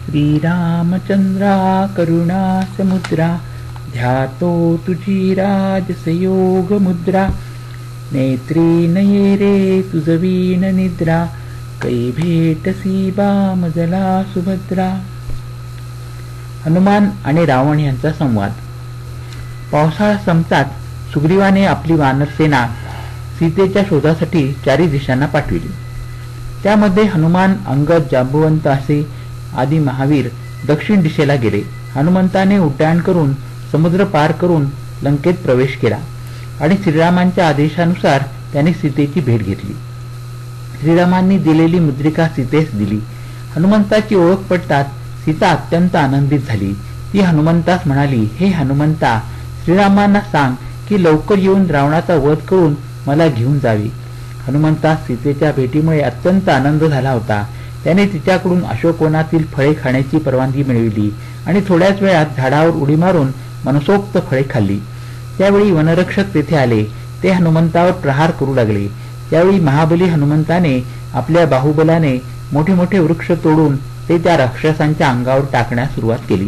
श्रीरामचंद्रा करुणा समुद्रा ध्यातो तुझी राजसयोग मुद्रा नेत्री नये रे तुझवीन निद्रा कै भेटसी बामजला सुभद्रा. हनुमान आणि रावण यांचा संवाद. पावसाळा संपताच सुग्रीवाने आपली वानरसेना सीतेच्या शोधासाठी चारी दिशांना पाठविली. त्यामध्ये हनुमान, अंगद, जांबुवंत असे आदी महावीर दक्षिण दिशेला गेले. हनुमंताने उड्डाण करून समुद्र पार करून लंकेत प्रवेश केला आणि श्रीरामांच्या आदेशानुसार त्याने सीतेची भेट घेतली. श्रीरामांनी दिलेली मुद्रिका सीतेस दिली. हनुमंताची ओळख पडताच सीता अत्यंत आनंदित झाली. ती हनुमंतास म्हणाली, हे हनुमंता, श्रीरामांना सांग की लवकर येऊन रावणाचा वध करून मला घेऊन जावे. हनुमंतास सीतेच्या भेटीमुळे अत्यंत आनंद झाला होता. त्याने तिच्याकडून अशोकवनातील फळे खाण्याची परवानगी मिळविली आणि थोड्याच वेळात झाडावर उडी मारून मनसोक्त फळे खाल्ली. त्यावेळी वनरक्षक तेथे आले. ते हनुमंतावर प्रहार करू लागले. त्यावेळी महाबली हनुमंताने आपल्या बाहुबलाने मोठे मोठे वृक्ष तोडून ते त्या राक्षसांच्या अंगावर टाकण्यास सुरुवात केली.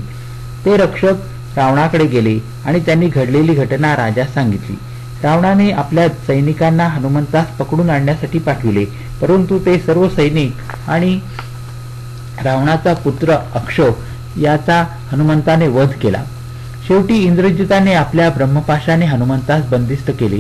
ते रक्षक रावणाकडे गेले आणि त्यांनी घडलेली घटना राजास सांगितली. रावणाने आपल्या सैनिकांना हनुमंतास पकडून आणण्यासाठी पाठविले, परंतु ते सर्व सैनिक आणि रावणाचा पुत्र अक्षो याचा हनुमंताने वध केला. शेवटी इंद्रजिताने आपल्या ब्रह्मपाशाने हनुमंतास बंदिस्त केले.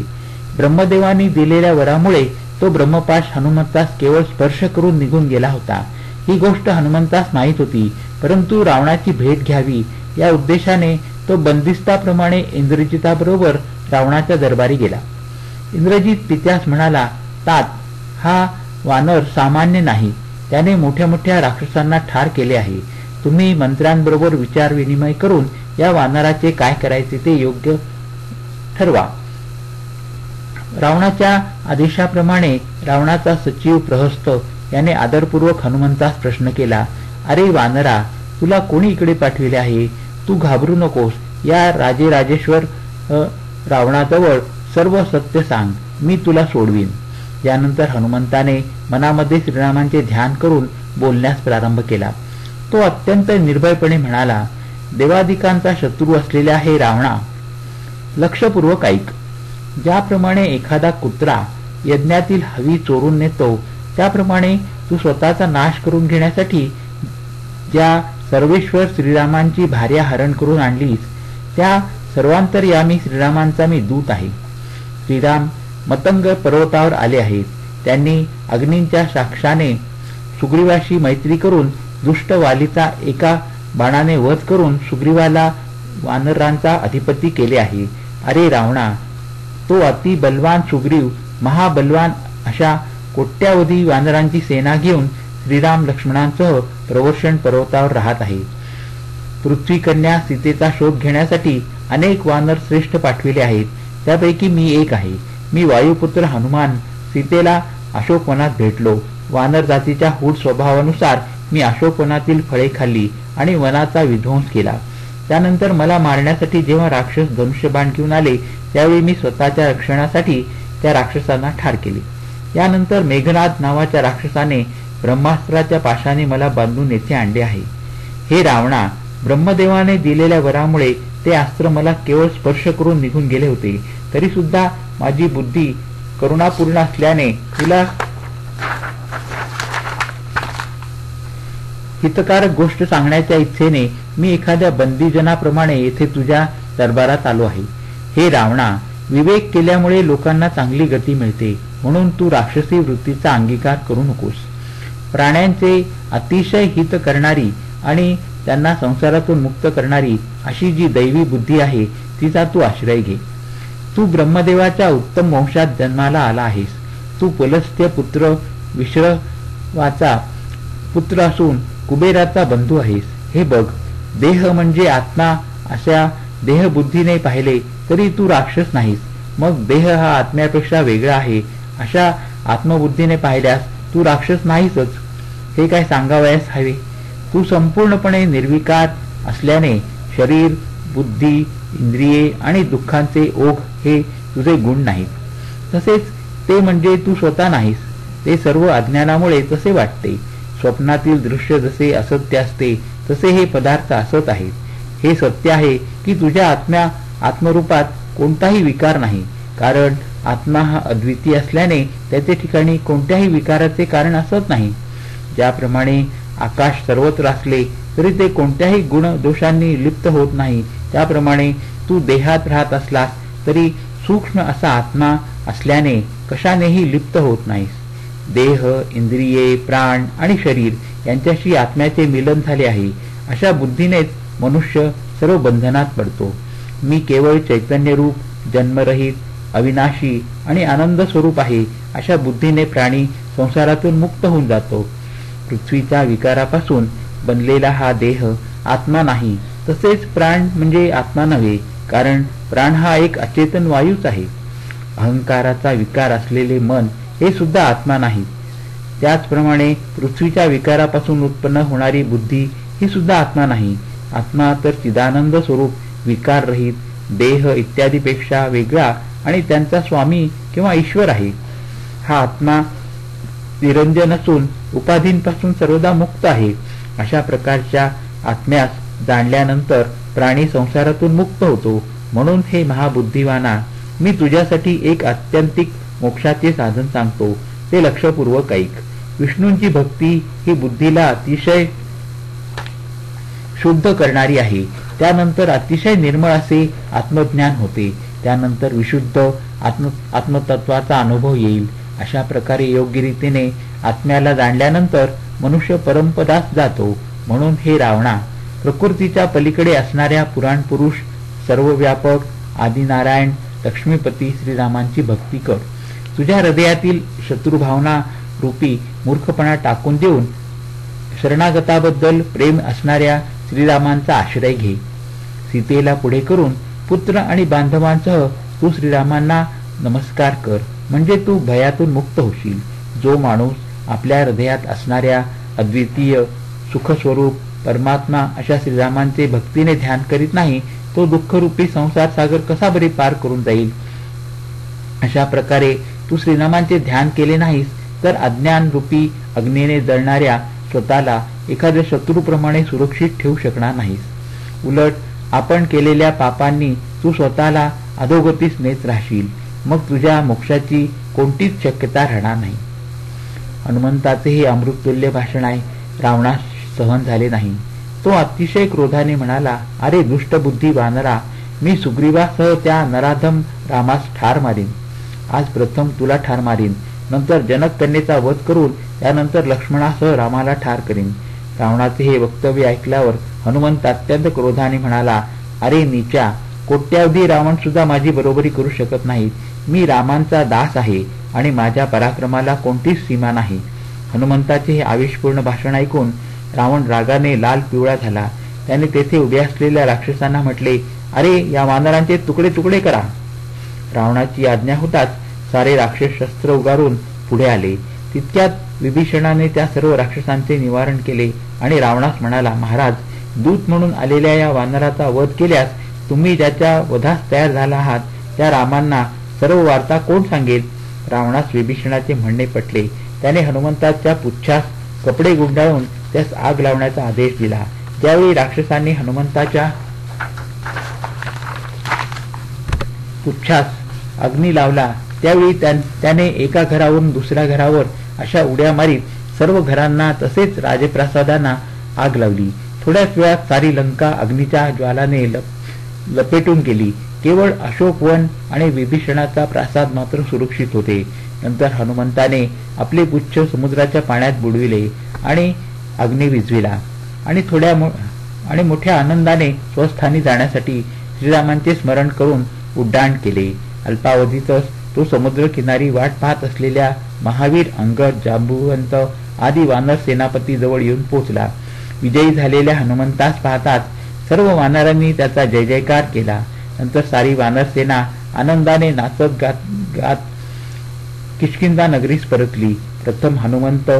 ब्रह्मदेवानी दिलेल्या वरामुळे तो ब्रह्मपाश हनुमंतास केवळ स्पर्श करून निघून गेला होता. ही गोष्ट हनुमंतास माहीत होती, परंतु रावणाची भेट घ्यावी या उद्देशाने तो बंदिस्ताप्रमाणे इंद्रजिताबरोबर रावणाच्या दरबारी गेला. इंद्रजित पित्यास म्हणाला, तात, हा वानर सामान्य नाही. त्याने मोठ्या मोठ्या राक्षसांना ठार केले आहे. तुम्ही मंत्र्यांबरोबर विचार विनिमय करून या वानराचे काय करायचे ते योग्य ठरवा. रावणाच्या आदेशाप्रमाणे रावणाचा सचिव प्रहस्त याने आदरपूर्वक हनुमंतास प्रश्न केला, अरे वानरा, तुला कोणी इकडे पाठविले आहे? तू घाबरू नकोस. या राजेराजेश्वर रावणाजवळ सर्व सत्य सांग, मी तुला सोडवीन. यानंतर हनुमंताने मनामध्ये श्रीरामांचे ध्यान करून बोलण्यास प्रारंभ केला. तो अत्यंत निर्भयपणे म्हणाला, देवादिकांचा शत्रू असलेला हे रावणा, लक्षपूर्वक ऐक. ज्याप्रमाणे एखादा कुत्रा यज्ञातील हवी चोरून नेतो, त्याप्रमाणे तू स्वतःचा नाश करून घेण्यासाठी ज्या सर्वेश्वर श्रीरामांची भार्या हरण करून आणलीस, त्या सर्वांतर्यामी श्रीरामांचा मी दूत आहे. श्रीराम मतंग पर्वतावर आले आहेत. त्यांनी अग्नींच्या साक्षाने सुग्रीवाशी मैत्री करून दुष्ट वालीचा एका बाणाने वध करून सुग्रीवाला वानरांचा अधिपती केले आहे. अरे रावणा, तो अति बलवान सुग्रीव महाबलवान अशा कोट्यावधी वानरांची सेना घेऊन श्रीराम लक्ष्मणांसह प्रवर्षण पर्वतावर राहत आहे. पृथ्वीकन्या सीतेचा शोध घेण्यासाठी अनेक वानर श्रेष्ठ पाठविले आहेत. त्यापैकी मी एक आहे. मी वायुपुत्र हनुमान सीतेला अशोकवनात भेटलो. वानर जातीच्या हूड स्वभावानुसार मी अशोकवनातील फळे खाल्ली आणि वनाचा विध्वंस केला. त्यानंतर मला मारण्यासाठी जेव्हा राक्षस धनुष्यबाण घेऊन आले, त्यावेळी मी स्वतःच्या रक्षणासाठी त्या राक्षसांना ठार केले. यानंतर मेघनाद नावाच्या राक्षसाने ब्रह्मास्त्राच्या पाशाने मला बांधून येथे आणले आहे. हे रावणा, ब्रह्मदेवाने दिलेल्या वरामुळे ते अस्त्र मला केवळ स्पर्श करून निघून गेले होते. तरी सुद्धा माझी बुद्धी करुणापूर्ण असल्याने तुला हितकारक गोष्ट सांगण्याच्या इच्छेने मी एखाद्या बंदीजनाप्रमाणे येथे तुझ्या दरबारात आलो आहे. हे रावणा, विवेक केल्यामुळे लोकांना चांगली गती मिळते, म्हणून तू राक्षसी वृत्तीचा अंगीकार करू नकोस. प्राण्यांचे अतिशय हित करणारी आणि त्यांना संसारातून मुक्त करणारी अशी जी दैवी बुद्धी आहे, तिचा तू आश्रय घे. तू ब्रह्मदेवाच्या उत्तम वंशात जन्माला आला आहेस. तू पुलस्त्य पुत्र विश्रवाचा पुत्र असून कुबेराचा बंधू आहेस. हे बघ, देह म्हणजे आत्मा अशा देहबुद्धीने पाहिले तरी तू राक्षस नाहीस. मग देह हा आत्म्यापेक्षा वेगळा आहे अशा आत्मबुद्धीने पाहिल्यास तू राक्षस नाहीसच. हे काय सांगावयास हवे? तू संपूर्णपणे निर्विकार असल्याने शरीर, बुद्धी, इंद्रिये आणि दुःखांचे ओघ हे तुझे गुण नाहीत. तसेच ते म्हणजे तू स्वतः नाहीस. ते सर्व अज्ञानामुळे तसे वाटते. स्वप्नातील दृश्य जसे असत्य असते तसे हे पदार्थ असत आहेत. हे सत्य आहे की तुझ्या आत्मरूपात कोणताही विकार नाही, कारण आत्मा हा अद्वितीय असल्याने त्याचे ठिकाणी कोणत्याही विकाराचे कारण असत नाही. ज्याप्रमाणे आकाश सर्वत्र असले तरी ते कोणत्याही गुण दोषांनी लिप्त होत नाही, त्याप्रमाणे तू देहात राहत असलास तरी सूक्ष्म असा आत्मा असल्याने कशानेही लिप्त होत नाहीस. देह, इंद्रिये, प्राण आणि शरीर यांच्याशी आत्म्याचे मिलन झाले आहे अशा बुद्धीनेच मनुष्य सर्व बंधनात पडतो. मी केवळ चैतन्यरूप, जन्मरहित, अविनाशी आणि आनंद स्वरूप आहे अशा बुद्धीने प्राणी संसारातून मुक्त होऊन जातो. पृथ्वीच्या विकारापासून बनलेला हा देह आत्मा नाही, तसेच प्राण म्हणजे आत्मा नव्हे, कारण प्राण हा एक अचेतन वायूच आहे. अहंकाराचा विकार असलेले मन हे सुद्धा आत्मा नाही. त्याचप्रमाणे पृथ्वीच्या विकारापासून उत्पन्न होणारी बुद्धी ही सुद्धा आत्मा नाही. आत्मा तर चिदानंद स्वरूप, विकाररहित, देह इत्यादीपेक्षा वेगळा आणि त्यांचा स्वामी किंवा ईश्वर आहे. हा आत्मा निरंजन असून उपाधींपासून सर्वदा मुक्त आहे. अशा प्रकारच्या आत्म्यास जाणल्यानंतर प्राणी संसारातून मुक्त होतो. म्हणून हे महाबुद्धिवाना, मी तुझ्यासाठी एक आत्यंतिक मोक्षाचे साधन सांगतो, ते लक्षपूर्वक ऐक. विष्णूंची भक्ती ही बुद्धीला अतिशय शुद्ध करणारी आहे. त्यानंतर अतिशय निर्मळ असे आत्मज्ञान होते. त्यानंतर विशुद्ध आत्मतत्वाचा अनुभव येईल. अशा प्रकारे योग्य रीतीने आत्म्याला जाणल्यानंतर मनुष्य परमपदास जातो. म्हणून हे रावणा, प्रकृतीच्या पलीकडे असणाऱ्या पुराण पुरुष, सर्वव्यापक आदिनारायण लक्ष्मीपती श्रीरामांची भक्ती कर. तुझ्या हृदयातील शत्रुभावना रूपी मूर्खपणा टाकून देऊन शरणागताबद्दल प्रेम असणाऱ्या श्रीरामांचा आश्रय घे. सीतेला पुढे करून पुत्र आणि बांधवांसह तू श्रीरामांना नमस्कार कर, म्हणजे तू भयातून मुक्त होशील. जो माणूस आपल्या हृदयात असणाऱ्या अद्वितीय सुखस्वरूप परमात्मा अशा श्रीरामांचे भक्तीने ध्यान करीत नाही, तो दुःखरूपी संसार सागर कसा बरे पार करून जाईल. अशा प्रकारे तू श्रीरामांचे ध्यान केले नाहीस तर अज्ञान रूपी अग्नीने जळणाऱ्या स्वतःला एखाद्या शत्रूप्रमाणे सुरक्षित ठेवू शकणार नाहीस. उलट आपण केलेल्या पापांनी तू स्वतःला अधोगतीस नेत राहशील. मग तुझ्या मोक्षाची कोणतीच शक्यता राहणार नाही. हनुमंताचे हे अमृततुल्य भाषण आहे. रावणास सहन झाले नाही. तो अतिशय क्रोधाने म्हणाला, अरे दुष्टबुद्धी वानरा, मी सुग्रीवासह त्या नराधम रामास ठार मारीन. आज प्रथम तुला ठार मारीन, नंतर जनक कन्येचा वध करून त्यानंतर लक्ष्मणासह रामाला ठार करीन. रावणाचे हे वक्तव्य ऐकल्यावर हनुमंत अत्यंत क्रोधाने म्हणाला, अरे नीचा, कोट्यावधी रावण सुद्धा माझी बरोबरी करू शकत नाहीत. मी रामांचा दास आहे आणि माझ्या पराक्रमाला कोणतीच सीमा नाही. हनुमंताचे हे आवेशपूर्ण भाषण ऐकून रावण रागाने लाल पिवळा झाला. त्याने तेथे उभे असलेल्या राक्षसांना म्हटले, अरे या वानरांचे तुकडे तुकडे करा. रावणाची आज्ञा होताच सारे राक्षस शस्त्र उगारून पुढे आले. तितक्यात विभीषणाने त्या सर्व राक्षसांचे निवारण केले आणि रावणास म्हणाला, महाराज, दूत म्हणून आलेल्या या वानराचा वध केल्यास तुम्ही ज्याच्या वधास तयार झाला आहात त्या रामांना सर्व वार्ता कोण सांगेल. रावणास विभीषणाचे म्हणणे पटले. त्याने हनुमंताच्या पुच्छास कपडे गुंडाळून त्यास आग लावण्याचा आदेश दिला. ज्यावेळी राक्षसांनी हनुमंताच्या पुच्छास अग्नी लावला त्यावेळी त्याने एका घरावरून दुसऱ्या घरावर अशा उड्या मारीत सर्व घरांना तसेच राजप्रासादांना आग लावली. थोड्याच वेळात सारी लंका अग्नीच्या ज्वालाने लपेटून गेली. केवळ अशोकवन आणि विभीषणाचा प्रासाद मात्र सुरक्षित होते. नंतर हनुमंताने आपले पुच्छ समुद्राच्या पाण्यात बुडविले आणि अग्नी विझविला आणि मोठ्या आनंदाने स्वस्थानी जाण्यासाठी श्रीरामांचे स्मरण करून उड्डाण केले. अल्पावधीतच तो समुद्र किनारी वाट पाहत असलेल्या महावीर, अंगद, जांबुवंत आदी वानर सेनापती जवळ येऊन पोहोचला. विजयी झालेल्या हनुमंतास पाहताच सर्व वानरांनी त्याचा जय जयकार केला. नंतर सारी वानर सेना आनंदाने नाचत गात किष्किंधा नगरीस परतली. प्रथम हनुमंत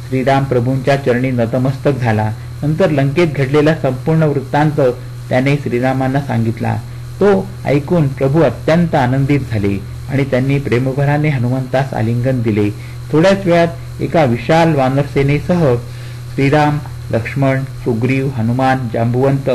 श्रीराम प्रभूंच्या चरणी नतमस्तक झाला. नंतर लंकेत घडलेला संपूर्ण वृत्तांत त्याने श्रीरामांना सांगितला. तो ऐकून प्रभू अत्यंत आनंदित झाले आणि त्यांनी प्रेमभराने हनुमंतास आलिंगन दिले. थोड्याच वेळात एका विशाल वानरसेनेसह श्रीराम, लक्ष्मण, सुग्रीव, हनुमान, जांबुवंत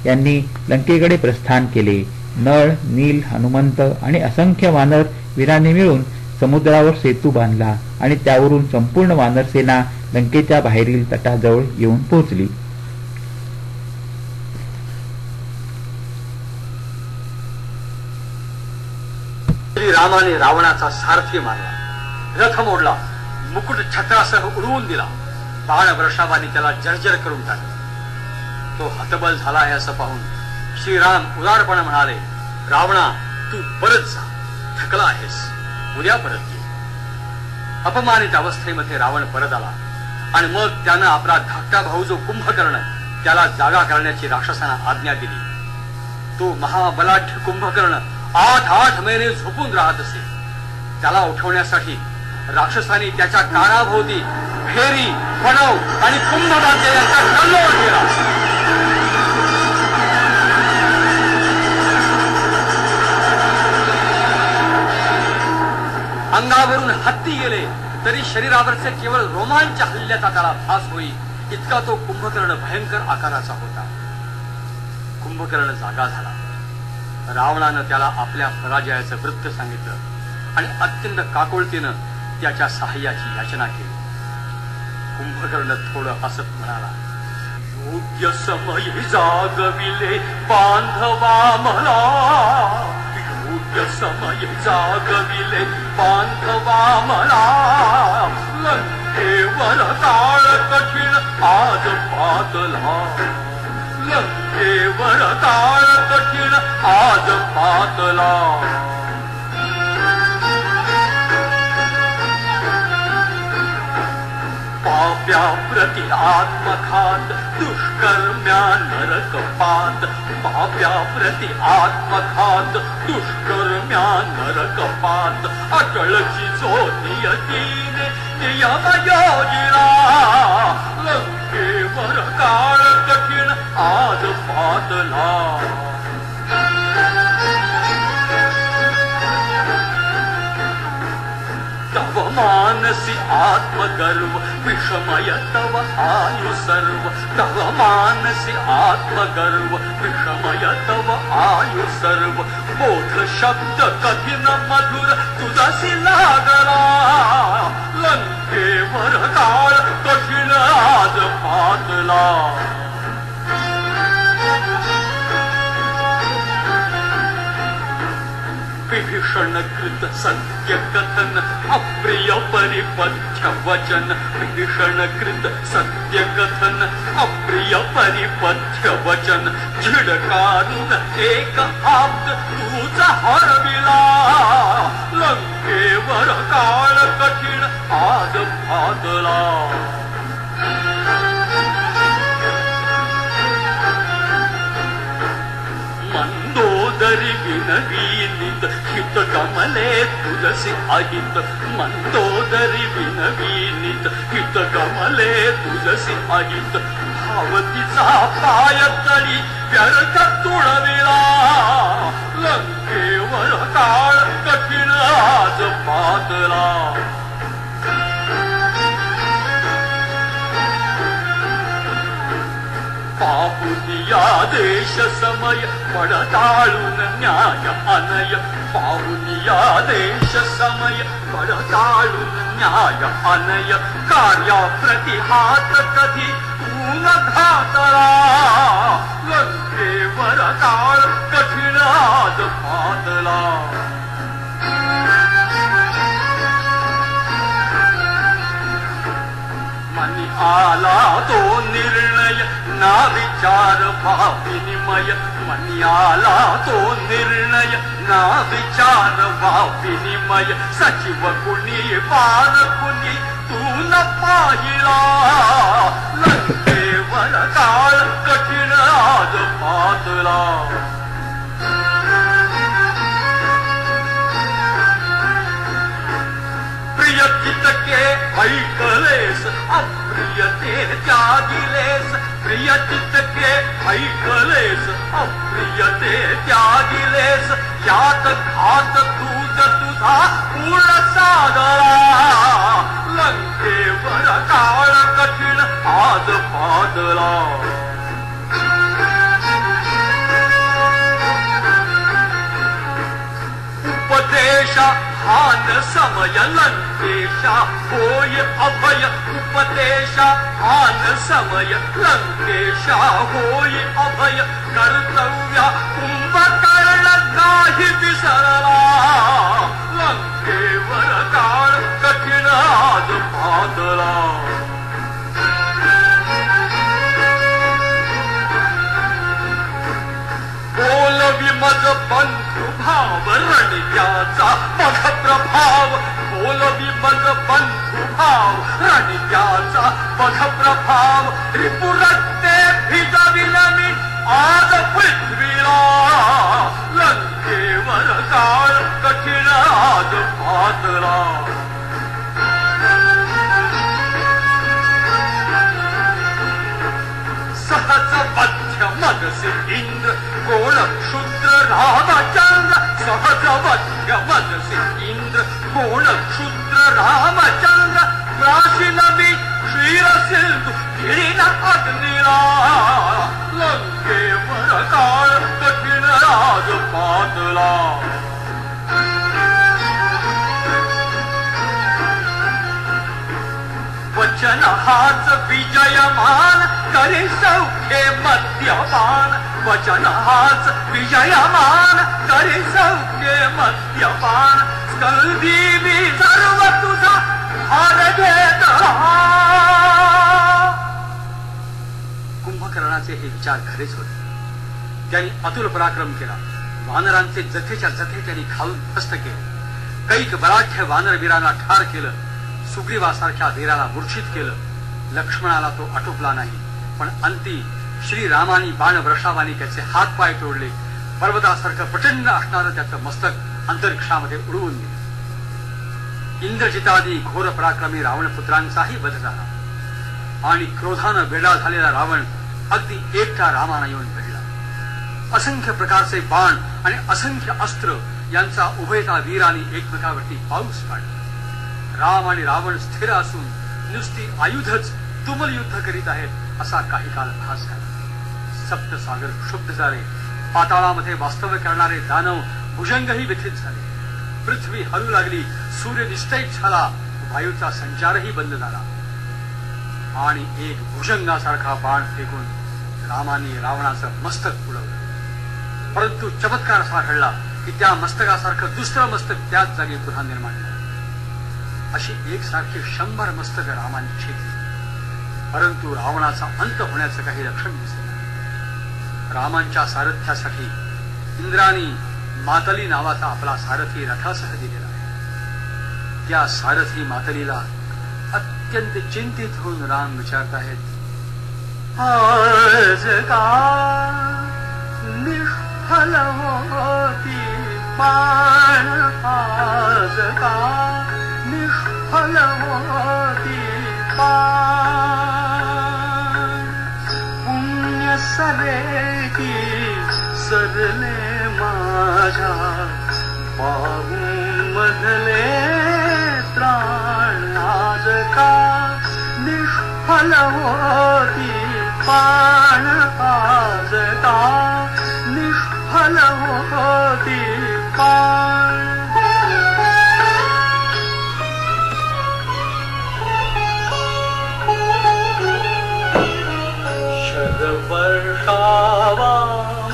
यांनी लंकेकडे प्रस्थान केले. नळ, नील, हनुमंत आणि असंख्य वानर वीरांनी मिळून समुद्रावर सेतू बांधला आणि त्यावरून संपूर्ण वानरसेना लंकेच्या बाहेरील तटाजवळ येऊन पोहोचली. रामाने रावणाचा सारथी मारला, रथ मोडला, मुकुट छत्रासह उडवून दिला, बाण वर्षावाने त्याला जर्जर करून टाकले. तो हतबल झाला आहे असं पाहून श्रीराम उदारपणे म्हणाले, रावणा, तू परत जा, थकला आहेस, उद्या परत ये. अपमानित अवस्थेमध्ये रावण परत आला आणि मग त्यानं आपला धाकटा भाऊ जो कुंभकर्ण त्याला जागा करण्याची राक्षसांना आज्ञा दिली. तो महाबलाढ्य कुंभकर्ण 8 महिने झोपून राहत असे. त्याला उठवण्यासाठी राक्षसांनी त्याच्या कानाभोवती फेरी, फणव आणि कुंभवाद्य यांचा कल्लोळ केला. अंगावरून हत्ती गेले तरी शरीरावरचे केवळ रोमांच्या हल्ल्याचा त्याला भास होई इतका तो कुंभकर्ण भयंकर आकाराचा होता. कुंभकर्ण जागा झाला. रावणानं त्याला आपल्या पराजयाचं वृत्त सांगितलं आणि अत्यंत काकुळतीनं त्याच्या सहाय्याची याचना केली. कुंभकर्ण थोडं हसत म्हणाला, योग्य समयी जागविले बांधवा मला, योग्य समयी जागविले बांधवा मला, लंकेवर काळ कठीण आज पातला, लंकेवर काळ कठीण आज पातला. पाप्या प्रति आत्मघात दुष्कर्म्या नरकपात, पाप्या प्रति आत्मघात दुष्कर्म्या नरकपात, अटळची जो नियतीने नियम योजिला, लंकेवर काळ कठीण आज पातला. तव मानसी आत्मगर्व विषमय तव आयु सर्व, तव मानसी आत्मगर्व विषमय तव आयु सर्व, बोध शब्द कठीण मधुर तुझसी लागला, लंकेवर काळ कठीण आज पातला. विभीषण कृत सत्य कथन अप्रिय परिपथ्य वचन, विभीषण कृत सत्य कथन अप्रिय परिपथ्य वचन, झिडकारून एक आप्त तुझा हरविला, लंकेवर काळ कठीण आज पातला. मंदोदरी विनवीनित हित कमले तुझसी अहित, मंदोदरी विनवीनित हित कमले तुझसी अहित, भावतीचा पाय तळी व्यर्थ तुळविला, लंकेवर काळ कठीण आज पातला. पाहुनिया देश समय पडताळून न्याय अनय, पाहुनिया देश समय पडताळून न्याय अनय, कार्याप्रती हात कधी ऊन घातला, लंकेवर काळ कठीण आज पातला. मनी आला तो निर्णय ना विचार भाविनिमय, मनी आला तो निर्णय ना विचार भाविनिमय, सचिव कुणी पार कुणी तू न पाहिला, लंकेवर काळ कठीण आज पातला. प्रिय चितके ऐकलेस अप्रिय ते त्यागिलेस, प्रिय चितके ऐकलेस अप्रिय ते त्यागिलेस, यात घात तुझ तुझा पूर्ण सागरा, लंकेवर काळ कठीण आज पादला उपदेशा हान समय लंकेशा होय अभय उपदेशा हान समय लंकेशा होय अभय कर्तव्या कुंभकर्ण नाही विसरला लंकेवर काळ कठीण आज पादला बोलवी मज बंधु भाव रणित्याचा मग प्रभाव बोलवी मज बंधु भाव रणित्याचा मग प्रभाव त्रिपुरते भिजविल मी आज पृथ्वीला लंकेवर काळ कठीण आज पादला सहज मध्य मनसे इंद्र कोण क्षुद्र रामचंद्र सहज मध्य मनसे इंद्र कोण क्षुद्र रामचंद्र प्राशील मी क्षीर सिंधू गिरीन अग्निला लंकेवर काळ कठीण आज पादला वचन हाच विजयमान करे सौख्ये मद्यपान वचन हाच विजयमान करे सौख्ये मद्यपान स्कंदी मी सर्व तुझा भार घेतला कुंभकर्णाचे हे विचार खरेच होते त्यांनी अतुल पराक्रम केला वानरांचे जथेच्या जथे त्यांनी खाऊन फस्त केले कैक बलाढ्य वानरवीरांना ठार केलं सुग्रीवासारख्या वीराला मूर्छित केलं लक्ष्मणाला तो आटोपला नाही पण अंती श्रीरामानी बाणवर्षावानी त्याचे हात पाय तोडले पर्वतासारखं प्रचंड असणारं त्याचं मस्तक अंतरिक्षामध्ये उडवून दिले इंद्रजितादी घोर पराक्रमी रावणपुत्रांचाही वध झाला आणि क्रोधानं वेडा झालेला रावण अगदी एकटा रामाना येऊन भिडला असंख्य प्रकारचे बाण आणि असंख्य अस्त्र यांचा उभयता वीरांनी एकमेकावरती पाऊस पाडला राम आणि रावण स्थिर असून नुसती आयुधच तुमल युद्ध करीत आहेत असा काही काल भास झाला सप्तसागर क्षुब्ध झाले पाताळामध्ये वास्तव्य करणारे दानव भुजंगही व्यथित झाले पृथ्वी हलू लागली सूर्य निश्चयित झाला वायूचा संचारही बंद झाला आणि एक भुजंगासारखा बाण फेकून रामाने रावणाचं मस्तक उडवलं परंतु चमत्कार असा घडला की त्या मस्तकासारखं दुसरं मस्तक त्याच जागी पुन्हा निर्माण झालं अशी एकसारखी 100 मस्तक रामाने छेदली परंतु रावणाचा अंत होण्याचं काही लक्षण दिसलं रामांच्या सारथ्यासाठी इंद्रानी मातली नावाचा आपला सारथी रथासह दिलेला आहे त्या सारथी मातलीला अत्यंत चिंतित होऊन राम विचारताहेत आज का निष्फल होती बाण आज का निष्फल होती बाण पुण्य सरे की सरले माझ्या बाहू मधले प्राण आज का निष्फल होती बाण आज का निष्फल होती बाण वर्षावा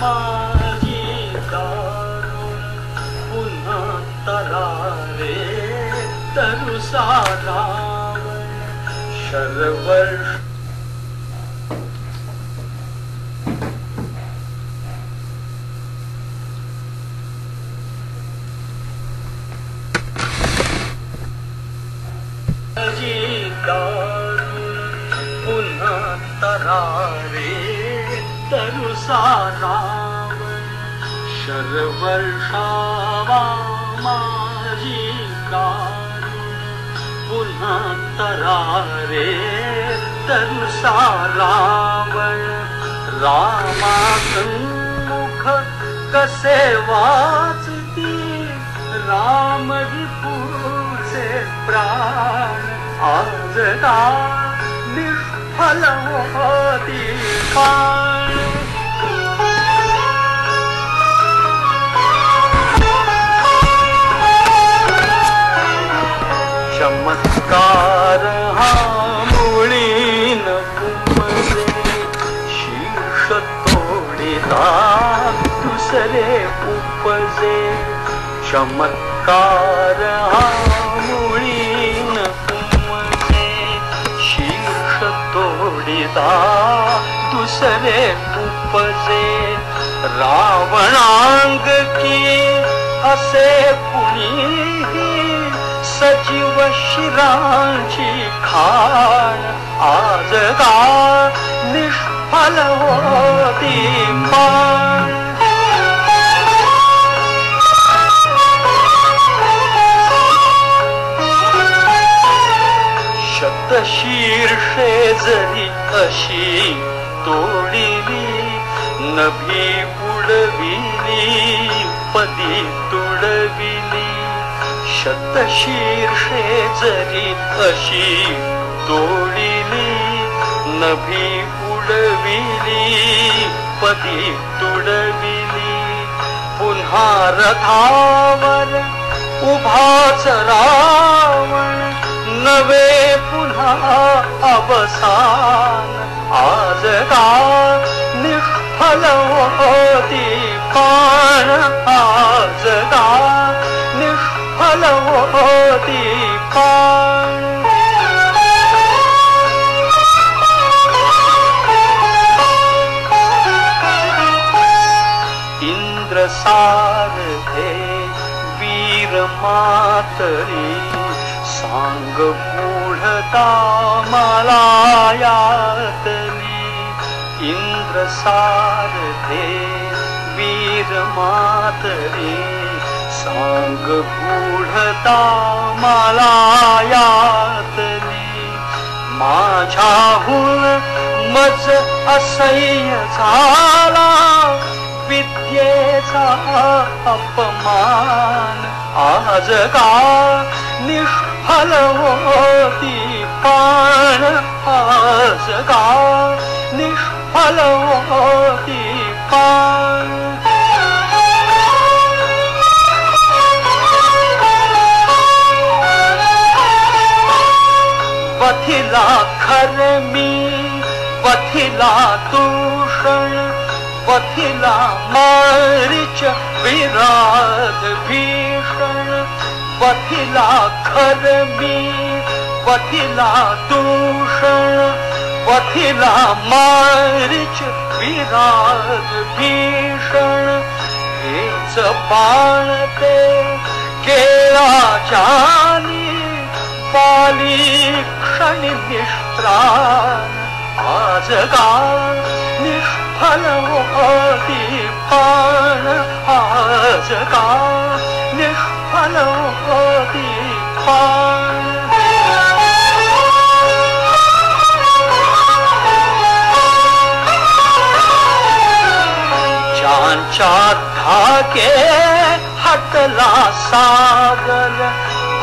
माझी दारुण पुन्हा तरारे तरुसा रावण शरवर्ष पुन्हा तरारे तरुसा रावण शरवर्षावा माझी दारुण पुन्हा तरारे तरुसा रावण रामा सन्मुख कसे वाचती राम रिपुचे प्राण आज का निष्फल होती काळ. चमत्कार हा मुळीन उमजे, शीर्ष तोडिता दुसरे उपजे. चमत्कार हा मुळीन उमजे, शीर्ष तोडिता दुसरे उपजे. रावणांग की असे कुणीही सजीव शिरांची खाण. आज का निष्फल होती पाण. शतशीर्षे जरी अशी तोडिली, नभी उडविली पदी तुडविली. शतशीर्षे जरी अशी तोडिली, नभी उडविली पदी तुडविली. पुन्हा रथावर उभाच रावण, नवे पुन्हा अवसान. आज का निष्फल होती पाण. आज का निष्फल होती पाण. इंद्र सारथे वीर मातरी, सांग गूढता मला यातली. इंद्र सारथे वीर मातरी, सांग गूढता मला यातली. माझ्याहून मज असह्य झाला, विद्येचा अपमान. आज का निष्फल होती पाण. आज का निष्फल होती पाण. वथिला खर मी, वथिला दूषण, वथिला मारीच विराध भीषण. वथिला खर मी, वथिला दूषण, वथिला मारीच विराध भीषण. हेच बाण ते केळाच्यानी, पाली क्षणी निष्त्राण. आज का निष्फल होती पाण. आज का निष्फल होती पाण. ज्यांच्या धागे हटला सागर,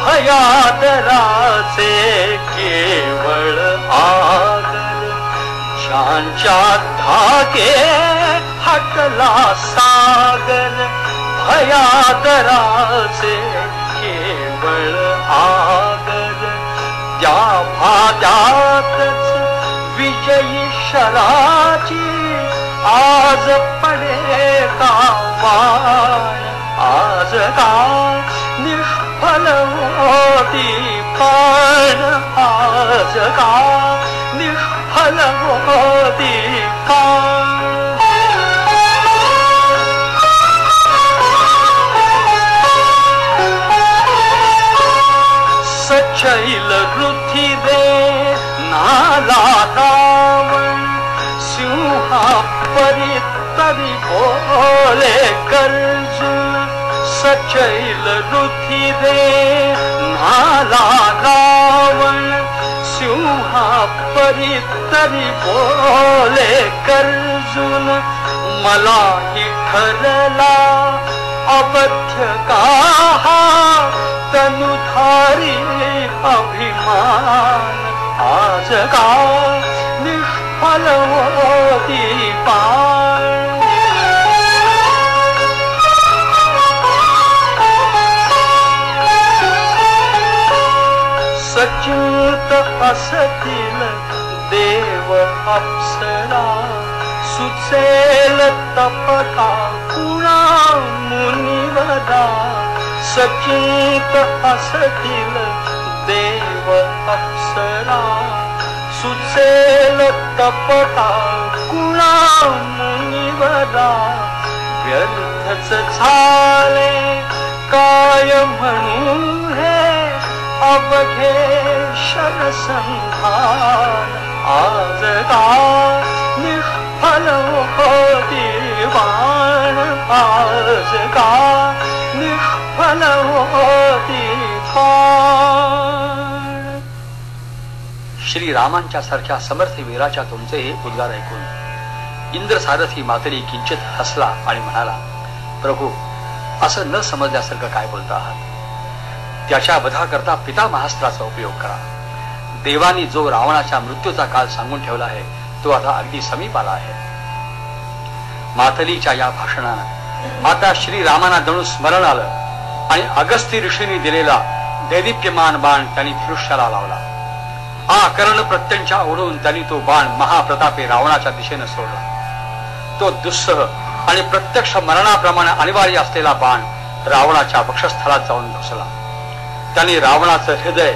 भयादराचे केवळ आगर. ज्यांच्या धागे हटला सागर, भयादराचे केवळ आगर. त्या भाद्यातच विजयी शराची, आज पडे का वाण. आज का निष्फल होती पाण. आज का निष्फल होती पाण. सचैल रुथिरे नाला रावण, सिंहा परी तरी बोले गर्जुन. सचैल रुथिरे नाला रावण, सिंहा परी तरी बोले गर्जुन. मलाही ठरला अवध्य का तनुधारी अभिमान आज का निष्फल होती बाण सचिंत असतील देव अप्सरा सुचेल तपता कुणा मुनिवरा सचिंत असतील देव अप्सरा सुचेल तपता कुणा मुनिवरा व्यर्थच झाले काय म्हणून हे अवघे शरसंधान आज का निष्फल होती बाण आज का निष्फल होती बाण. श्रीरामांच्या सारख्या समर्थ वीराच्या तुमचे हे उद्गार ऐकून इंद्रसारथी मातरी किंचित हसला आणि म्हणाला, प्रभू, असं न समजल्यासारखं काय बोलता आहात? त्याच्या वधाकरता पितामहास्त्राचा उपयोग करा. देवानी जो रावणाच्या मृत्यूचा काल सांगून ठेवला आहे तो आता अगदी समीप आला आहे. मातलीच्या या भाषणानं आता श्रीरामांना जणू स्मरण आलं आणि अगस्ती ऋषींनी दिलेला दैदिप्यमान बाण त्यांनी धनुष्याला लावला. कर्ण प्रत्यंच्या ओढून त्यांनी तो बाण महाप्रतापी रावणाच्या दिशेनं सोडला. तो दुस्सह आणि प्रत्यक्ष मरणाप्रमाणे अनिवार्य असलेला बाण रावणाच्या वक्षस्थळात जाऊन घुसला. त्यांनी रावणाचं हृदय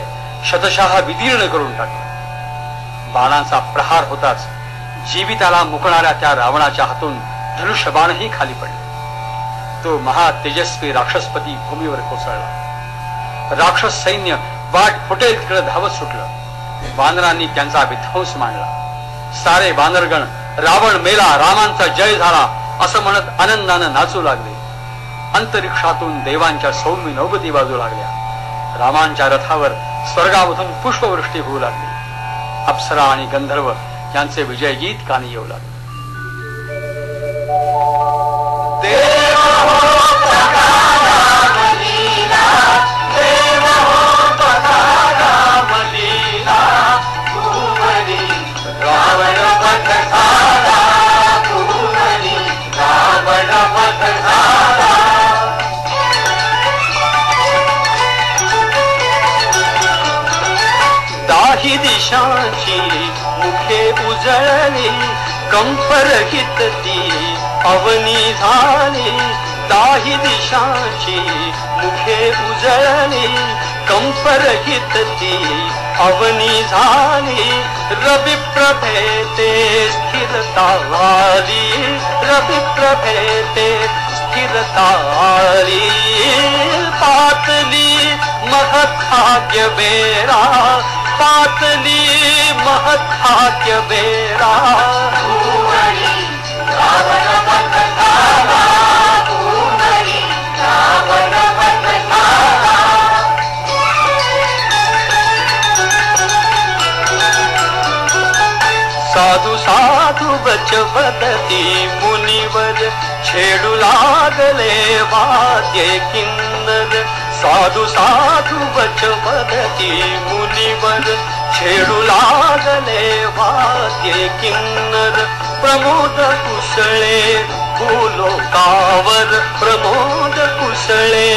शतशः विदीर्ण करून टाकलं. बाणाचा प्रहार होताच जीविताला मुकणाऱ्या त्या रावणाच्या हातून धनुष्यबाणही खाली पडले. तो महातेजस्वी राक्षसपती भूमीवर कोसळला. राक्षस सैन्य वाट फुटेल तिकडे धावत सुटलं. वानरांनी त्यांचा विध्वंस मांडला. सारे वानरगण रावण मेला, रामांचा जय झाला असं म्हणत आनंदानं नाचू लागले. अंतरिक्षातून देवांच्या सौम्य नौबती बाजू लागल्या. रामांच्या रथावर स्वर्गामधून पुष्पवृष्टी होऊ लागली. अप्सरा आणि गंधर्व यांचे विजयगीत कानी येऊ लागले. दाही दिशांची मुखे उजळली कंपरहित ती अवनी झाली. दाही दिशांची मुखे उजळली कंपरहित ती अवनी झाली. रवि प्रभेते स्थिरता आली, रवि प्रभेते स्थिरता आली. पातली महत्भाग्य बेरा, पातली महत्भाग्य बेरा. साधू साधू बचवदती मुनिवर छेडू लागले वाद्य किन्नर. साधू साधू बचवदती मुनिवर छेडू लागले वाद्य किन्नर. प्रमोद कुसळे भूलोकावर, प्रमोद कुसळे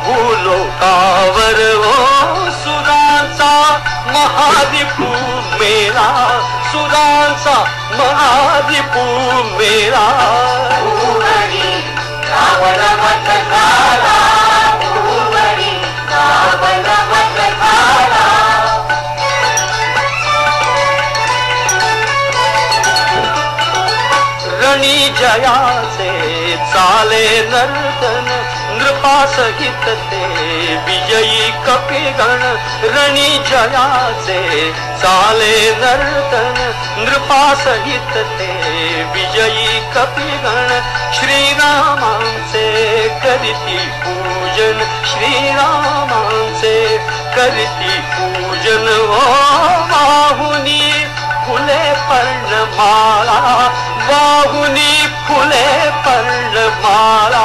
भूलोकावर. ओ सुरांचा महादीपू मेरा, सुरांचा महादीपू मेरा. रणी जयाचे चाले नर्तन नृपासहित ते विजयी कपिगण. रणी जयाचे चाले नर्तन नृपासहित ते विजयी कपिगण. श्रीरामांचे करीती पूजन, श्रीरामांचे करीती पूजन. ओ वाहुनी फुले पर्णमाला, वाहुनी फुले पर्णमाला.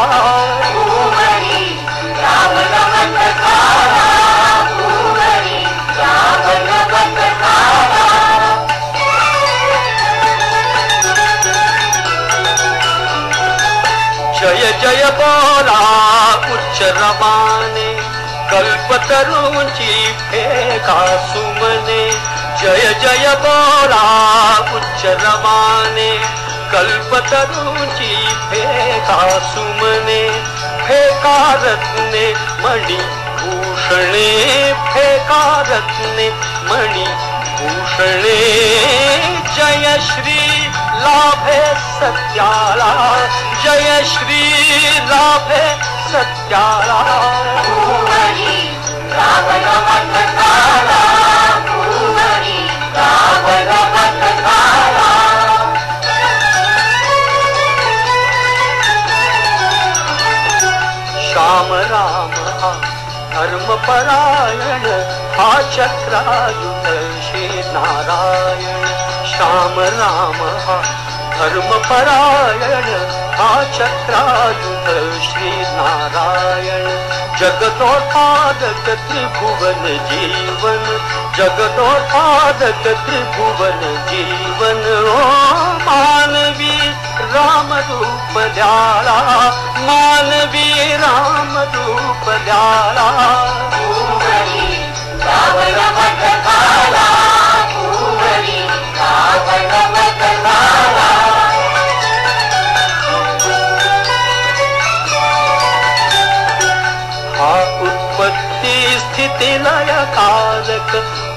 जय जय बोला उच्च रमाने, कल्पतरूंची फेका सुमने. जय जय बोला उच्च रमाने, कल्पतरूंची फेका सुमने. फेका रत्ने मणि भूषणे, फेका रत्ने मणि भूषणे. जय श्री लाभे सत्याला, जय श्री लाभे सत्याला. श्याम राम हा धर्मपरायण, हा चक्रायुध श्री नारायण. श्याम राम हा धर्मपरायण, हा चक्रायुध श्री नारायण. जगतोत्पादक त्रिभुवन जीवन, जगतोत्पादक त्रिभुवन जीवन. ओ मानवी राम रूप द्याला, मानवी राम रूप द्याला. हा उत्पत्ती स्थिती लय कारक,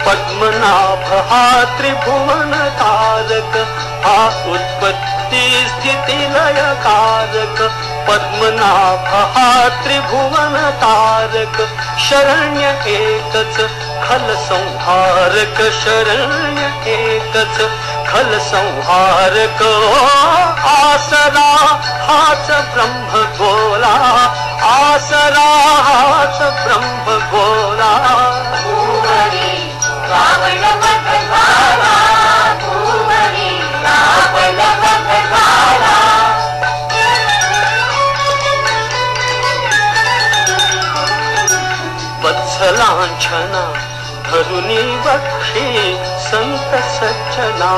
पद्मनाभ हा त्रिभुवन कारक. हा उत्पत्ती स्थिती लय कारक, पद्मनाभ हा त्रिभुवन कारक. शरण्य एकच खल संहारक, शरण्य एकच खल संहारक. आसरा हाच ब्रह्म गोला, आसरा हाच ब्रह्म गोला. वत्सलांछना धरुनी वक्षी, संत सज्जना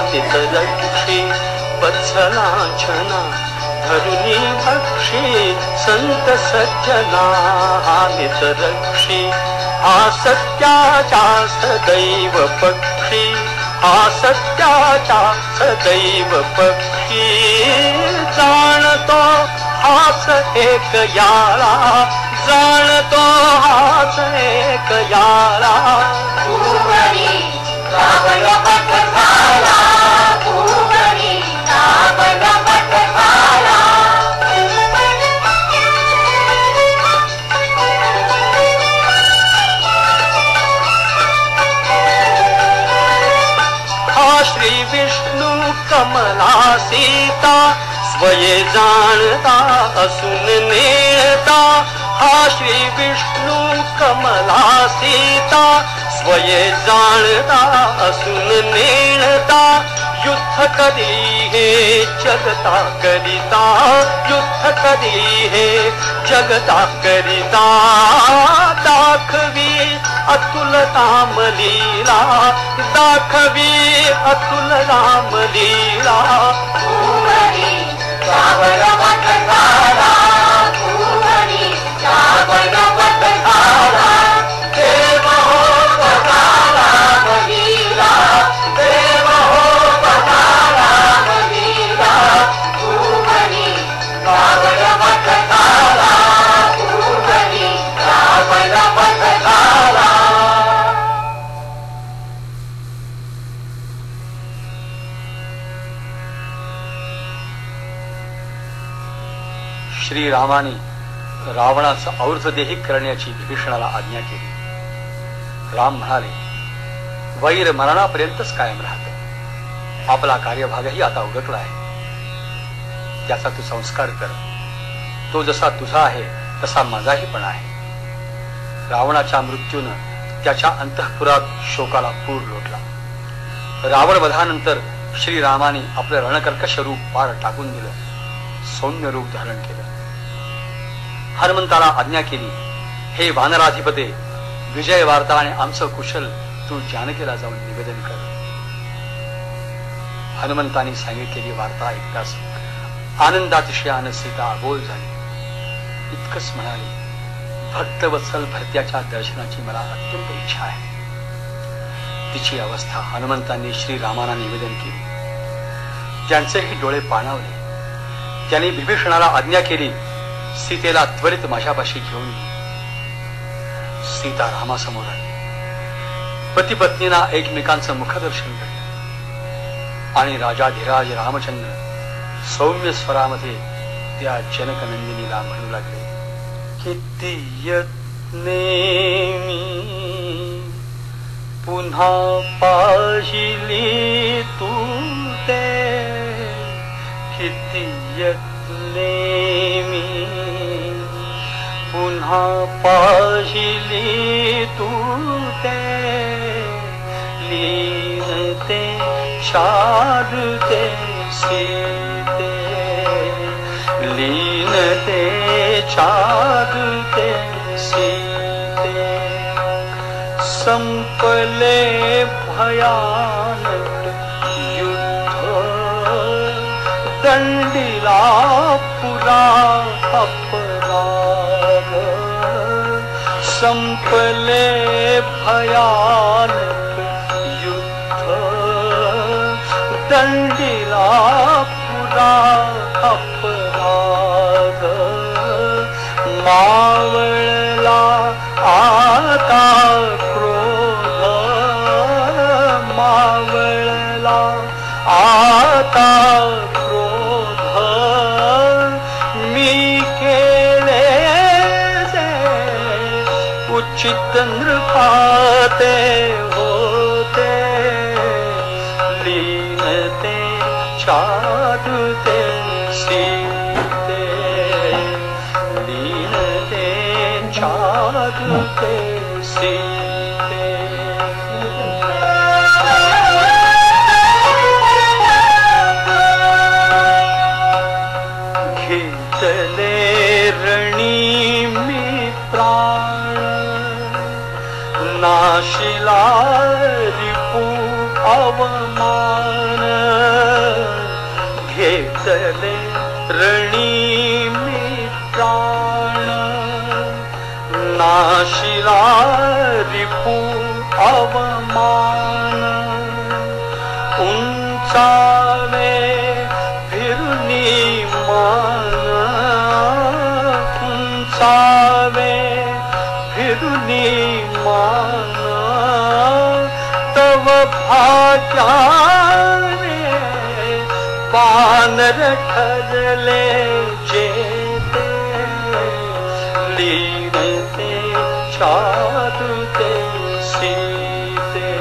नितरक्षी. वत्सलांछना धरुनी वक्षी, संत सज्जना नितरक्षी. हा सत्याचा सदैव पक्षी, हा सत्याचा सदैव पक्षी. जाणतो हाच एक याला, जाणतो हाच एक याला. हा श्री विष्णू कमला सीता, स्वये जाणता असून नेता. हा श्री विष्णू कमला सीता, स्वये जाणता असून नेणता. युद्ध कधी हे जगता करिता, युद्ध कधी हे जगता करिता. दाखवी अतुल राम लीला, दाखवी अतुल राम लीला. श्रीरामाने रावणाचं और्ध्वदेही करण्याची विभीषणाला आज्ञा केली. राम म्हणाले, वैर मरणापर्यंतच कायम राहतं. आपला कार्यभागही आता उरकला आहे, त्याचा तू संस्कार कर. तो जसा तुझा आहे तसा माझाही पण आहे. रावणाच्या मृत्यूनं त्याच्या अंतःपुरात शोकाला पूर लोटला. रावण वधानंतर श्रीरामाने आपलं रणकर्कश रूप पार टाकून दिलं, सौम्य रूप धारण केलं. हनुमंताला आज्ञा केली, हे वानराधिपते, विजय वार्ता आणि आमचं कुशल तू जानकीला जाऊन निवेदन कर. हनुमंतानी सांगितलेली वार्ता ऐकताच आनंदातिशयानं सीता आबोल झाली. इतकंच म्हणाली, भक्तवत्सल भरत्याच्या दर्शनाची मला अत्यंत इच्छा आहे. तिची अवस्था हनुमंतांनी श्रीरामांना निवेदन केली. त्यांचेही डोळे पाणावले. त्यांनी विभीषणाला आज्ञा केली, सीतेला त्वरित माझ्यापाशी घेऊन ये. सीता रामासमोर आली. पती पत्नींना एकमेकांचं मुखदर्शन घडलं आणि राजाधिराज रामचंद्र सौम्य स्वरामध्ये त्या जनकनंदिनीला म्हणू लागले, किती यत्ने मी पुन्हा पाहिली तू ते, किती यत्ने मी पुन्हा पाहिली तू ते, लीनते चारुते सीते, लीनते चारुते सीते. संपले भयानक युद्ध, दंडिला पुरा अपराध. संपले भयानक युद्ध, दंडिला पुरा अपराध. मावळला आता क्रोध, मावळला आता क्रोध. मी केले जे उचित नृपाते होते, लीनते चारुते सीते, लीनते चारुते सीते. घेतले रणी मी प्राण, नाशिला रिपू अवमान. घेतले रणी मी प्राण, नाशिला रिपू अवमान. उंचावे फिरुनी मान, उंचावे फिरुनी मान. तव भाग्याने वानर ठरले जेते, लीनते चारुते सीते,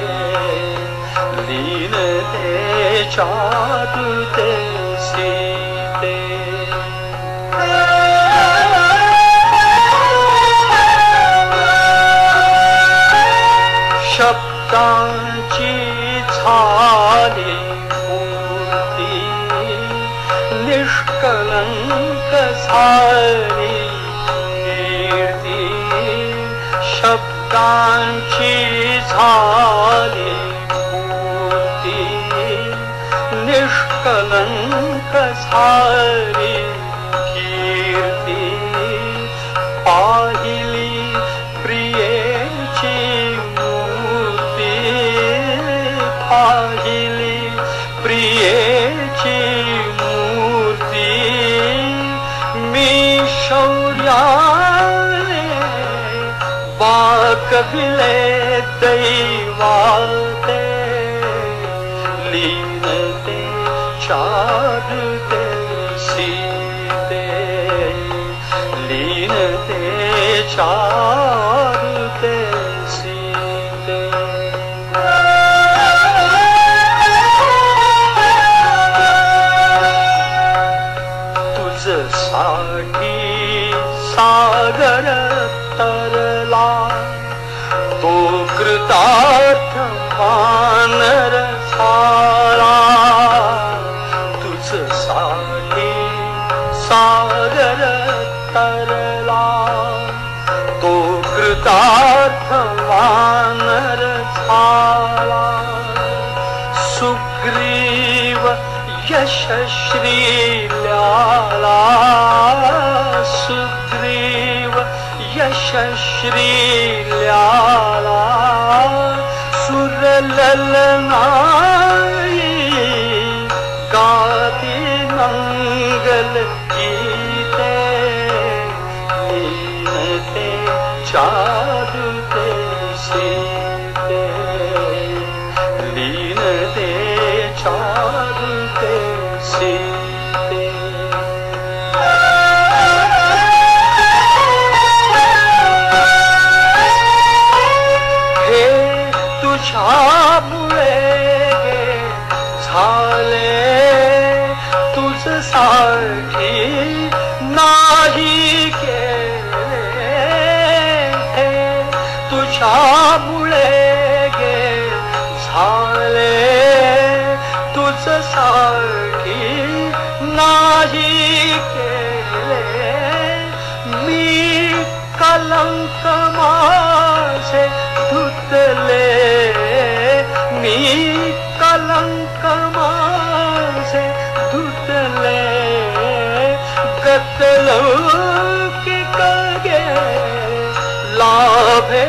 लीनते चारुते सीते. शब्दांची झाली मूर्ती, निष्कलंक झाली कीर्ती. शब्दांची झाली मूर्ती, निष्कलंक झाली कीर्ती. पाहिली प्रियेची मूर्ती, पाहिली प्रियेची मूर्ती. मी शौर्याने वाकविले दैवाते, लीनते चारुते सीते, लीनते चारुते सीते. तुझसाठी सागर तरला, तो कृतार्थ वानर सारा. तुझसाठी सागर तरला, तो कृतार्थ वानर सारा. सुग्रीव यशश्रील्याला सुग्रीव यशश्रील्याला सुरललनाई गाती मंगल गीते लीनते चारुते सीते लीनते चारुते सीते हे तुझ्यामुळे झाले तुझसाठी नाही केले तुझ्यामुळे झाले तुझसाठी नाही केले मी कलंक माझे धुतले मी कलंक माझे धुतले गतलौकिक गे लाभे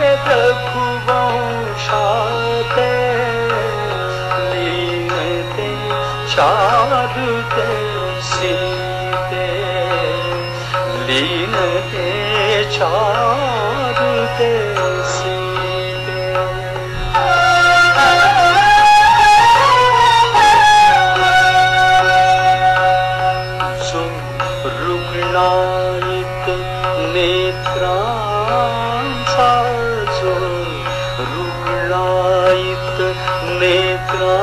रघुवंशाते लीनते चारुते सीते लीनते चारुते सीते जो रुग्णायित नेत्रांचा जो रुग्णायित नेत्रांचा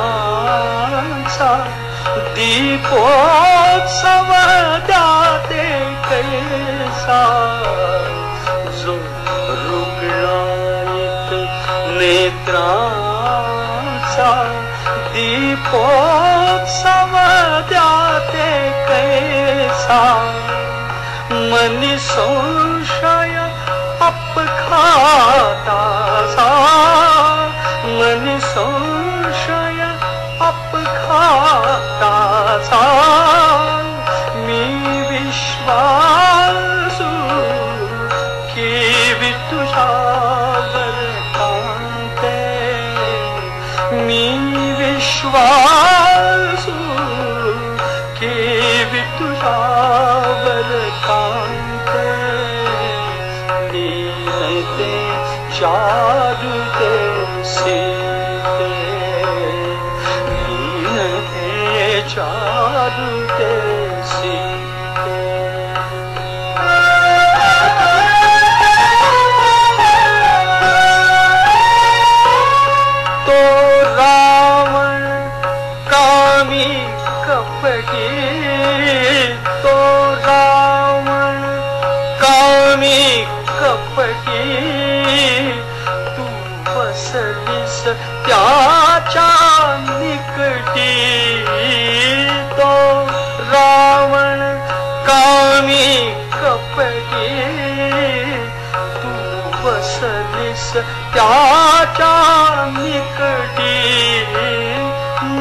दीपोत्सव द्याते कैसा जो रुग्णायित नेत्रांचा दीपोत्सव द्याते कैसा मनी संशय अपघाताचा मनी संशय अपघाताचा मी विश्वासू केवी तुझ्यावर कांते मी विश्वासू केवी तुझ्यावर कांते लीनते चारुते सीते लीनते चारुते सीते तो रावण कामी कपटी तो रावण कामी कपटी तू बसलीस त्याच्या निकटी तो रावण कामी कपटी तू बसलीस त्याच्या निकटी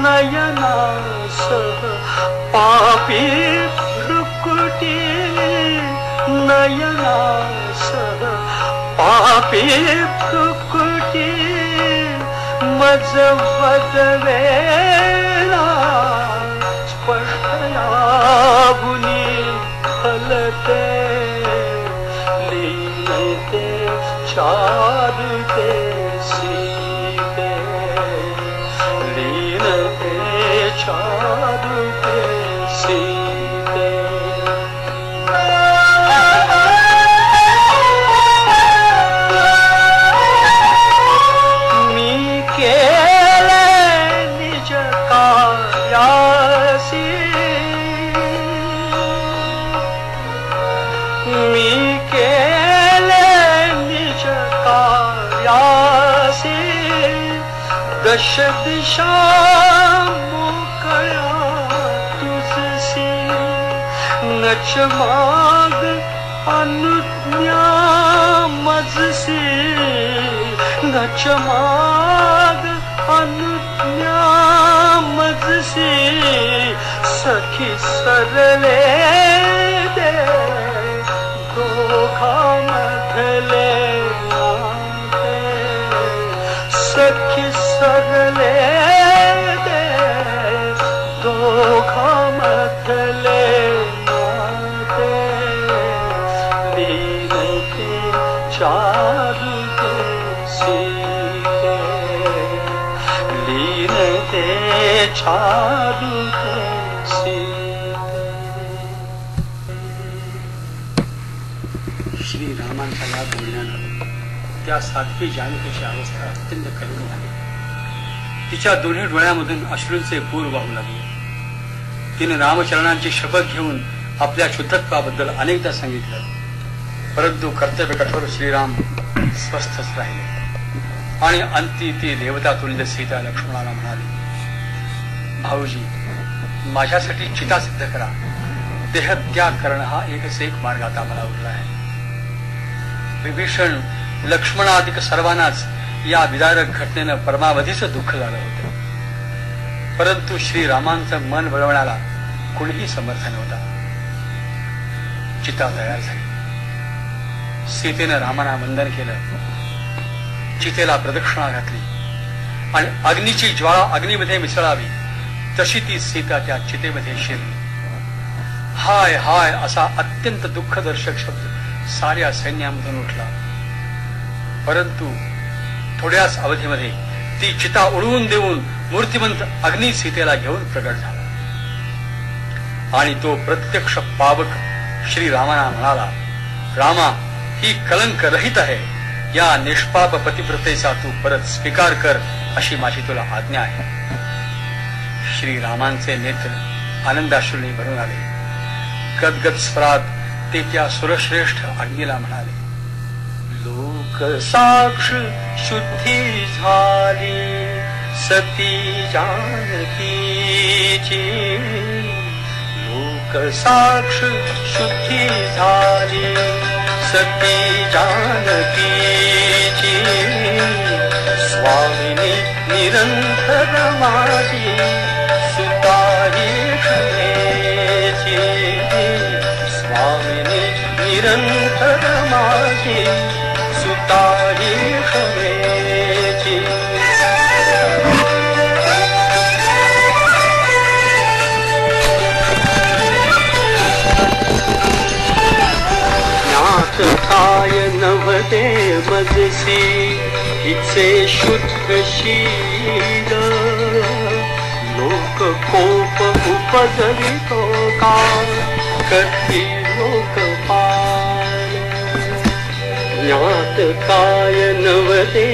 नयनासह पापी भ्रुकुटी नयनासह पापी भ्रुकुटी मज वदवेना स्पष्टयाभुनी फलते लीनते चारुते सीते लीनते चारुते सीते मी केले निज कार्यासी मी केले निज कार्यासी दश दिशा मोकळ्या तुझसी नच माग अनुज्ञा मजसी नच माग अनुज्ञा मजसी सखी सरले दे दोघांमधले नाते सखी सरले दे दोघांमधले नाते लीनते चारू सीते लीनते चारू श्रीरामांच्या या बोलण्यानं त्या साध्वी जानकीची अवस्था अत्यंत करुण झाली. तिच्या दोन्ही डोळ्यामधून अश्रूंचे पूर वाहू लागले. तिने रामचरणांची शपथ घेऊन आपल्या शुद्धत्वाबद्दल अनेकदा सांगितलं, परंतु कर्तव्य कठोर श्रीराम स्वस्थच राहिले आणि अंती ती देवता तुल्य सीता लक्ष्मणाला म्हणाली, भाऊजी, माझ्यासाठी चिता सिद्ध करा. देहत्याग करणं हा एकच एक मार्ग आता मला उरला आहे. विभीषण लक्ष्मणाधिक सर्वांनाच या विदारक घटनेनं परमावधीचं दुःख झालं होतं, परंतु श्रीरामांचं मन वळवण्याला कुणीही समर्थ नव्हता. चिता तयार झाली. सीतेनं रामाना वंदन केलं, चितेला प्रदक्षिणा घातली आणि अग्नीची ज्वाळा अग्नीमध्ये मिसळावी तशी ती सीता त्या चितेमध्ये शिरली. हाय हाय असा अत्यंत दुःखदर्शक शब्द साऱ्या सैन्यामधून उठला, परंतु थोड्याच अवधीमध्ये ती चिता उडवून देऊन मूर्तिमंत अग्नी सीतेला घेऊन प्रगट झाला आणि तो प्रत्यक्ष पावक श्रीरामाना म्हणाला, रामा, ही कलंक रहित आहे. या निष्पाप पतिव्रतेचा तू परत स्वीकार कर अशी माझी तुला आज्ञा आहे. श्रीरामांचे नेत्र आनंदाश्रूंनी भरून आले. गदगद स्वरात ते त्या सुरश्रेष्ठ अग्नीला म्हणाले, लोक साक्ष शुद्धी झाली सती जानकीची. लोक साक्ष शुद्धी झाली सती जानकीची. स्वामिनी निरंतर माझी सुताही क्षमेची. स्वामिनी निरंतर माझी सुताही क्षमेची. ज्ञात काय नव्हते मजसी हिचे शुद्ध शील. लोक कोप उपजवितो का कधी लोकपाल. ज्ञात काय नव्हते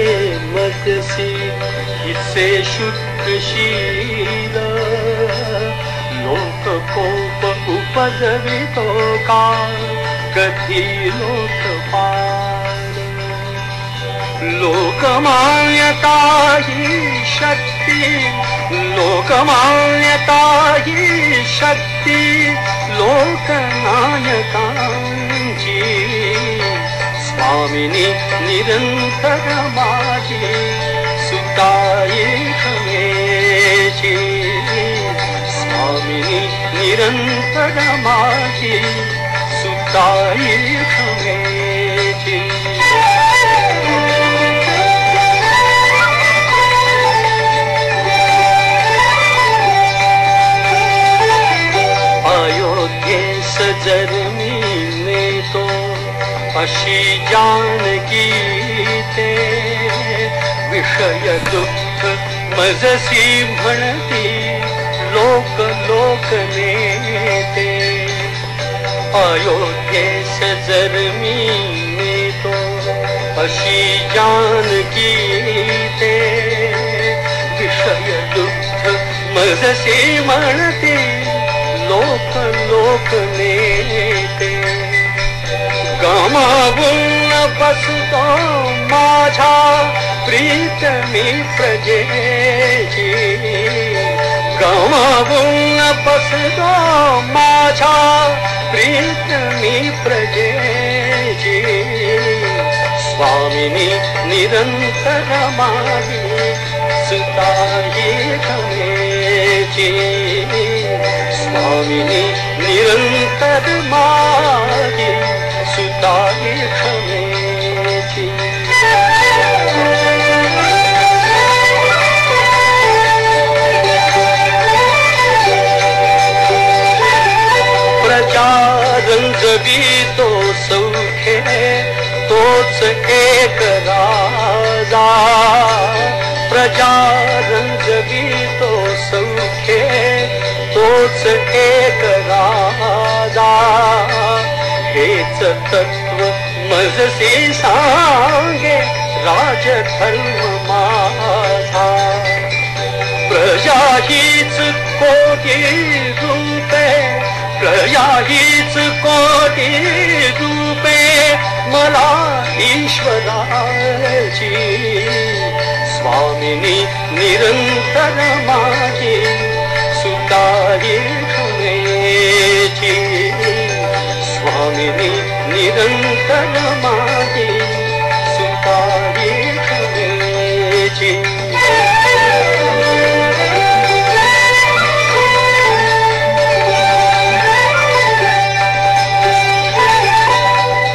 मजसी हिचे शुद्ध शील. लोक कोप उपजवितो का कधी लोकपाल. लोकमान्यता ही शक्ती, लोकमान्यता ही शक्ती लोकनायकांची. स्वामिनी निरंतर माझी सुताई क्षमेची. स्वामिनी निरंतर माझी सुताई क्षमेची. अयोध्येस जर मी नेतो अशी जानकी ते. विषय दुःख मजसी म्हणती लोक लोक नेते. अयोध्येस जर मी नेतो अशी जानकी ते. विषय दुःख मजसी म्हणती लोक लोक नेते. गमावून बसतो माझ्या प्रीतमी प्रजेची. गमावून बसतो माझ्या प्रीतमी प्रजेची. स्वामिनी निरंतर माझी सुताई क्षमेची. स्वामिनी निरंतर मागे सुताई क्षमेची. प्रजा रंजवितो सौखे तोच एक राजा. प्रजा रंजवितो सौखे तोच एक राजा. हेच तत्व मजसी सांगे राजधर्म माझा. प्रजा हीच कोटी रूपे, प्रजा हीच कोटी रूपे मला ईश्वराची. स्वामिनी निरंतर माझी सुताई क्षमेची. स्वामिनी निरंतर माझी सुताई क्षमेची.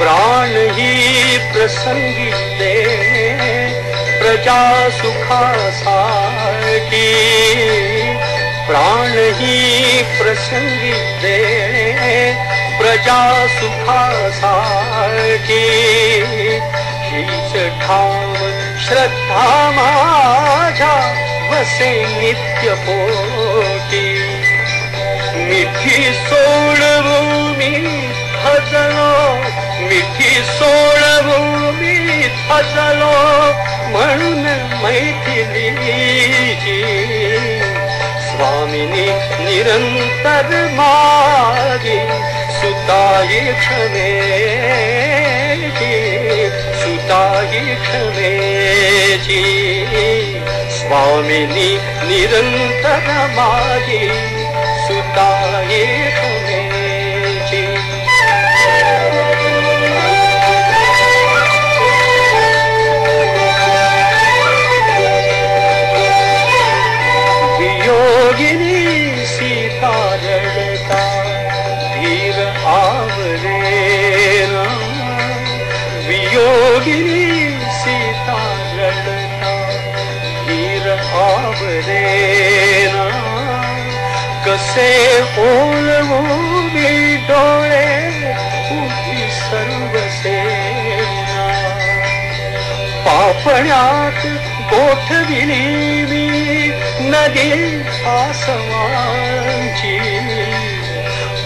प्राण ही प्रसंगी देणे प्रजा सुखासाठी. प्राण ही प्रसंगी देणे प्रजा सुखासाठी. हीच ठाव श्रद्धा माझ्या वसे नित्य पोटी. मिठी सोडवून हजलो, मिठी सोडवून हजलो म्हणून मैथिलीची. स्वामिनी निरंतर माझी सुताई क्षमेची. सुताई क्षमेची. स्वामिनी निरंतर माझी सुताई क्षमेची. वियोगिनी सीता रडता धीर आवरेना. वियोगिनी सीता रडता धीर आवरेना. कसे ओळवू मी डोळे उभी सर्व सेना. पापण्यात गोठविली मी नदी आसमांची.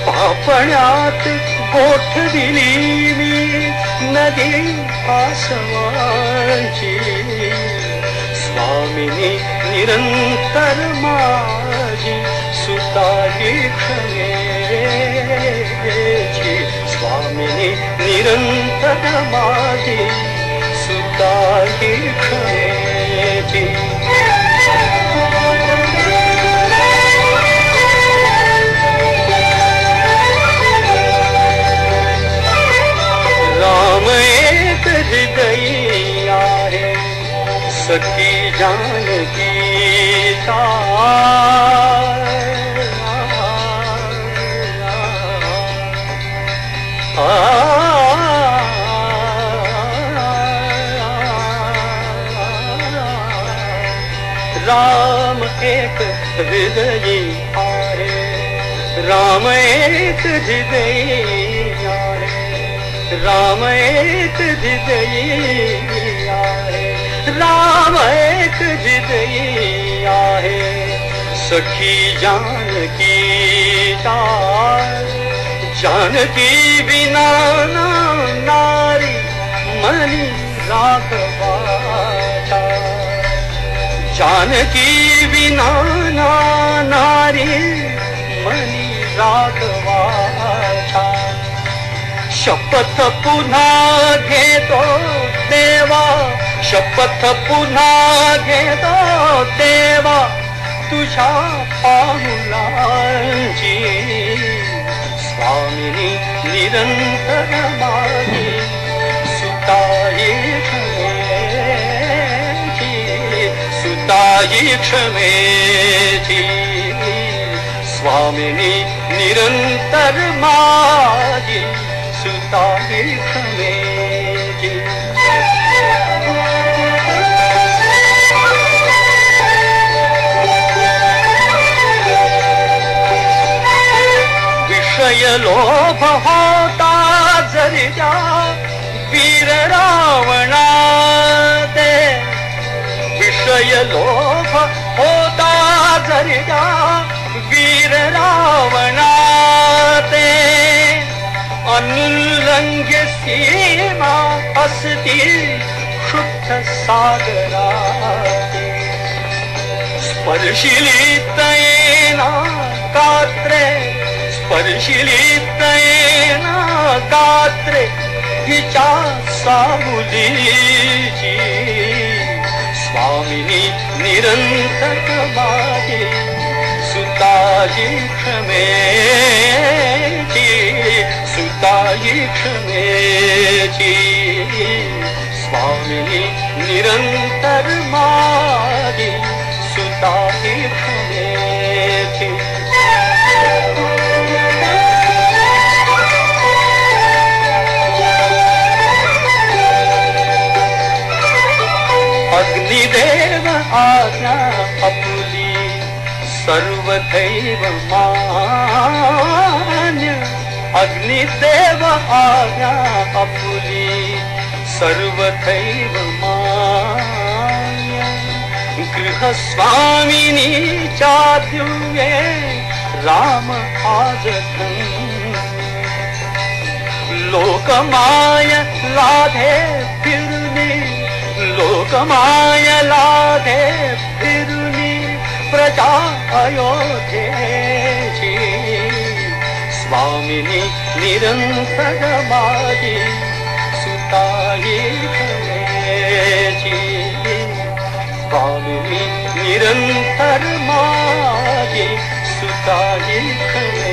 पापण्यात गोठविली मी नदी आसमांची. स्वामिनी निरंतर माझी सुताई क्षमेची. स्वामिनी निरंतर माझी सुताई क्षमेची. राम एक हृदयी आहे सखी जानकीचा. राम एक हृदयी आहे. राम एक हृदयी आहे. राम एक हृदयी आहे. राम एक हृदयी आहे सखी जानकीचा. जानकी विना नारी मनी राघवाचा. जानकी विना नारी मनी राघवाचा. शपथ पुन्हा घेतो देवा, शपथ पुन्हा घेतो देवा तुझ्या पाऊलांची. स्वामिनी निरंतर माझी सुताई क्षमेची. सुताई क्षमेची. स्वामिनी निरंतर माझी सुताई खमेजी. विषय लोभ होता जरी त्या वीर रावणा ते. विषय लोभ होता जरी त्या वीर रावणा ते. अनुल्लंघ्य सीमा असती शुद्ध सागरा ते. स्पर्शिली तैना कात्रे स्पर्शिली तैना कात्रे हिच्या सावलीची. स्वामिनी निरंतर माझी सुताई क्षमेची. सुताई क्षमेची. स्वामिनी निरंतर माझी सुताई क्षमेची. अग्निदेव आज्ञा आपुली सर्वदैव मान्य. अग्निदेव आज्ञा आपुली सर्वदैव मान्य. गृहस्वामिनीच्या दिव्ये राम आज लोकमाय लाधे फिरली. लोकमाय लाधे फिरली प्रजा अयोध्येची. स्वामिनी निरंतर माझी सुताई खमेची. स्वामिनी निरंतर माझी सुताई खमेची.